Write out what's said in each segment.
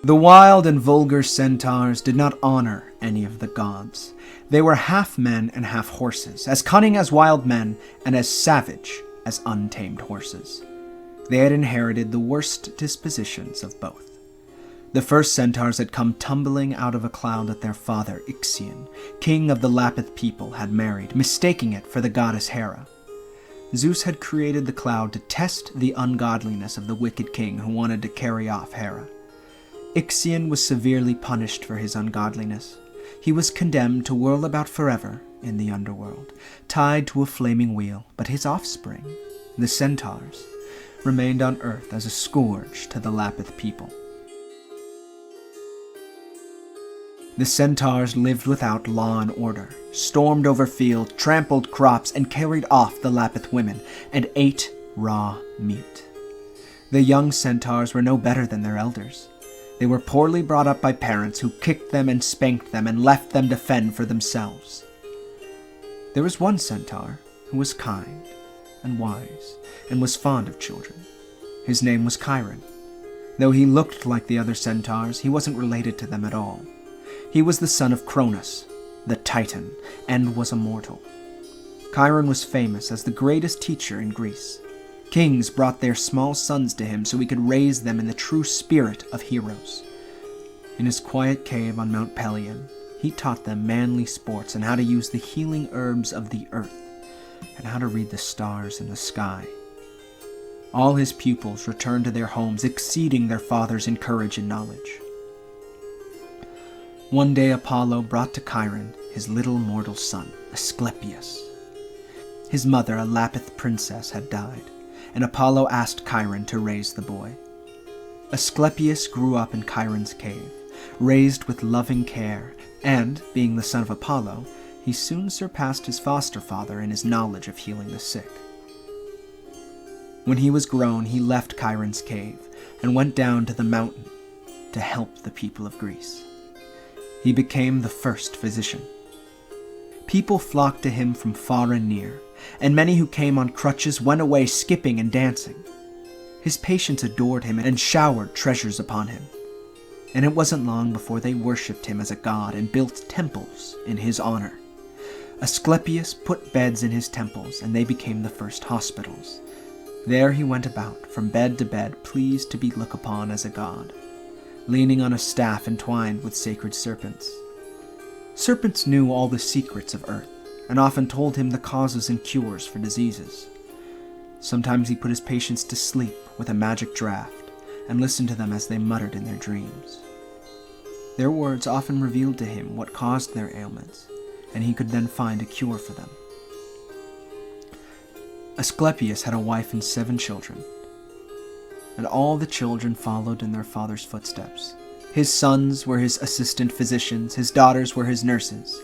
The wild and vulgar centaurs did not honor any of the gods. They were half men and half horses, as cunning as wild men and as savage as untamed horses. They had inherited the worst dispositions of both. The first centaurs had come tumbling out of a cloud that their father, Ixion, king of the Lapith people, had married, mistaking it for the goddess Hera. Zeus had created the cloud to test the ungodliness of the wicked king who wanted to carry off Hera. Ixion was severely punished for his ungodliness. He was condemned to whirl about forever in the underworld, tied to a flaming wheel, but his offspring, the centaurs, remained on earth as a scourge to the Lapith people. The centaurs lived without law and order, stormed over fields, trampled crops, and carried off the Lapith women, and ate raw meat. The young centaurs were no better than their elders. They were poorly brought up by parents who kicked them and spanked them and left them to fend for themselves. There was one centaur who was kind and wise and was fond of children. His name was Chiron. Though he looked like the other centaurs, he wasn't related to them at all. He was the son of Cronus, the Titan, and was immortal. Chiron was famous as the greatest teacher in Greece. Kings brought their small sons to him so he could raise them in the true spirit of heroes. In his quiet cave on Mount Pelion, he taught them manly sports and how to use the healing herbs of the earth, and how to read the stars in the sky. All his pupils returned to their homes, exceeding their fathers in courage and knowledge. One day Apollo brought to Chiron his little mortal son, Asclepius. His mother, a Lapith princess, had died, and Apollo asked Chiron to raise the boy. Asclepius grew up in Chiron's cave, raised with loving care, and, being the son of Apollo, he soon surpassed his foster father in his knowledge of healing the sick. When he was grown, he left Chiron's cave and went down to the mountain to help the people of Greece. He became the first physician. People flocked to him from far and near, and many who came on crutches went away skipping and dancing. His patients adored him and showered treasures upon him, and it wasn't long before they worshipped him as a god and built temples in his honor. Asclepius put beds in his temples, and they became the first hospitals. There he went about, from bed to bed, pleased to be looked upon as a god, leaning on a staff entwined with sacred serpents. Serpents knew all the secrets of earth, and often told him the causes and cures for diseases. Sometimes he put his patients to sleep with a magic draught, and listened to them as they muttered in their dreams. Their words often revealed to him what caused their ailments, and he could then find a cure for them. Asclepius had a wife and 7 children, and all the children followed in their father's footsteps. His sons were his assistant physicians, his daughters were his nurses.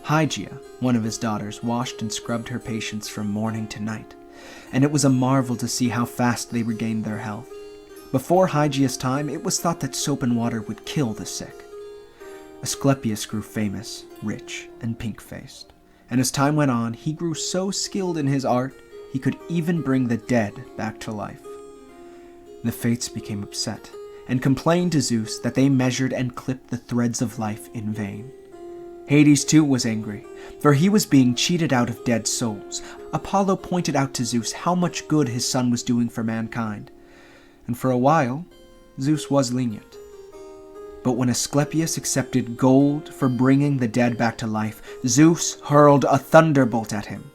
Hygeia, one of his daughters, washed and scrubbed her patients from morning to night, and it was a marvel to see how fast they regained their health. Before Hygeia's time, it was thought that soap and water would kill the sick. Asclepius grew famous, rich, and pink-faced, and as time went on, he grew so skilled in his art, he could even bring the dead back to life. The Fates became upset, and complained to Zeus that they measured and clipped the threads of life in vain. Hades too was angry, for he was being cheated out of dead souls. Apollo pointed out to Zeus how much good his son was doing for mankind, and for a while, Zeus was lenient. But when Asclepius accepted gold for bringing the dead back to life, Zeus hurled a thunderbolt at him.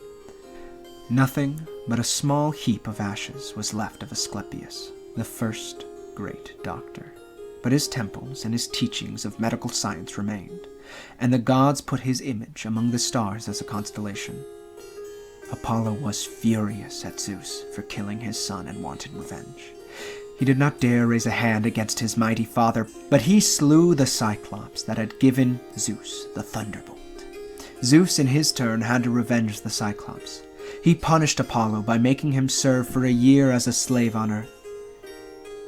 Nothing but a small heap of ashes was left of Asclepius, the first great doctor. But his temples and his teachings of medical science remained, and the gods put his image among the stars as a constellation. Apollo was furious at Zeus for killing his son and wanted revenge. He did not dare raise a hand against his mighty father, but he slew the Cyclops that had given Zeus the thunderbolt. Zeus in his turn had to revenge the Cyclops. He punished Apollo by making him serve for a year as a slave on Earth.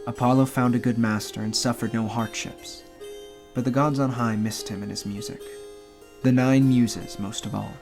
Apollo found a good master and suffered no hardships, but the gods on high missed him and his music. The 9 muses most of all.